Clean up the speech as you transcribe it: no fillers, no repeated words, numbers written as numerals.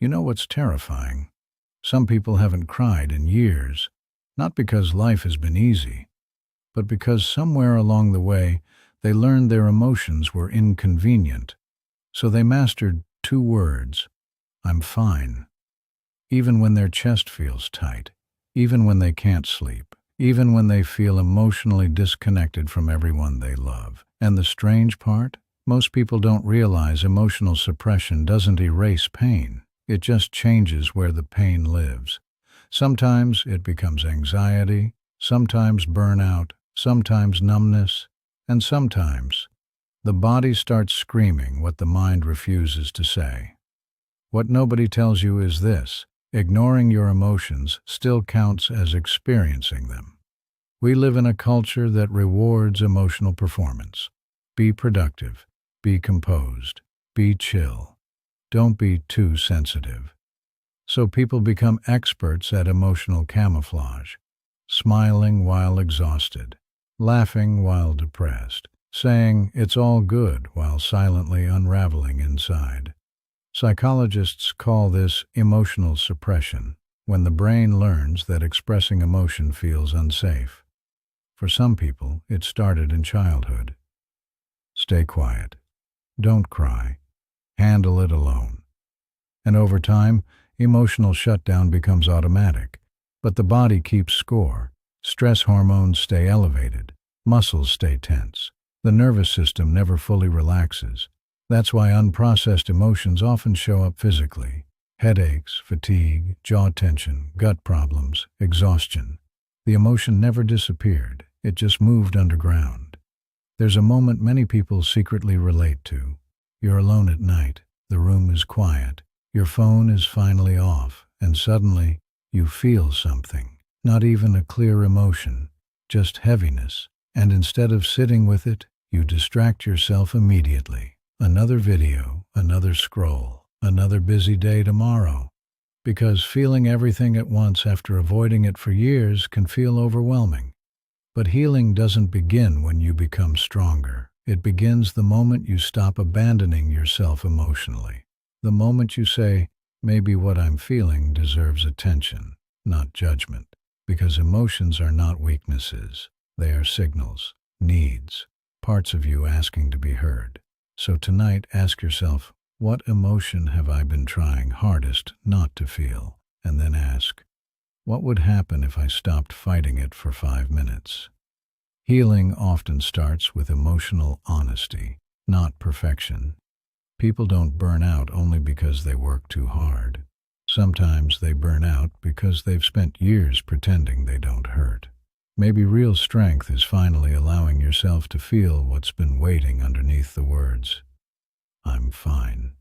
You know what's terrifying? Some people haven't cried in years, not because life has been easy, but because somewhere along the way they learned their emotions were inconvenient. So they mastered two words: I'm fine. Even when their chest feels tight, even when they can't sleep, even when they feel emotionally disconnected from everyone they love. And the strange part? Most people don't realize emotional suppression doesn't erase pain. It just changes where the pain lives. Sometimes it becomes anxiety, sometimes burnout, sometimes numbness, and sometimes the body starts screaming what the mind refuses to say. What nobody tells you is this: ignoring your emotions still counts as experiencing them. We live in a culture that rewards emotional performance. Be productive, be composed, be chill. Don't be too sensitive. So people become experts at emotional camouflage, smiling while exhausted, laughing while depressed, saying it's all good while silently unraveling inside. Psychologists call this emotional suppression, when the brain learns that expressing emotion feels unsafe. For some people, it started in childhood. Stay quiet. Don't cry. Handle it alone. And over time, emotional shutdown becomes automatic. But the body keeps score. Stress hormones stay elevated. Muscles stay tense. The nervous system never fully relaxes. That's why unprocessed emotions often show up physically. Headaches, fatigue, jaw tension, gut problems, exhaustion. The emotion never disappeared. It just moved underground. There's a moment many people secretly relate to. You're alone at night. The room is quiet. Your phone is finally off, and suddenly you feel something. Not even a clear emotion, just heaviness. And instead of sitting with it, you distract yourself immediately. Another video, another scroll, another busy day tomorrow. Because feeling everything at once after avoiding it for years can feel overwhelming. But healing doesn't begin when you become stronger. It begins the moment you stop abandoning yourself emotionally. The moment you say, maybe what I'm feeling deserves attention, not judgment. Because emotions are not weaknesses. They are signals, needs, parts of you asking to be heard. So tonight, ask yourself, what emotion have I been trying hardest not to feel? And then ask, what would happen if I stopped fighting it for 5 minutes? Healing often starts with emotional honesty, not perfection. People don't burn out only because they work too hard. Sometimes they burn out because they've spent years pretending they don't hurt. Maybe real strength is finally allowing yourself to feel what's been waiting underneath the words, I'm fine.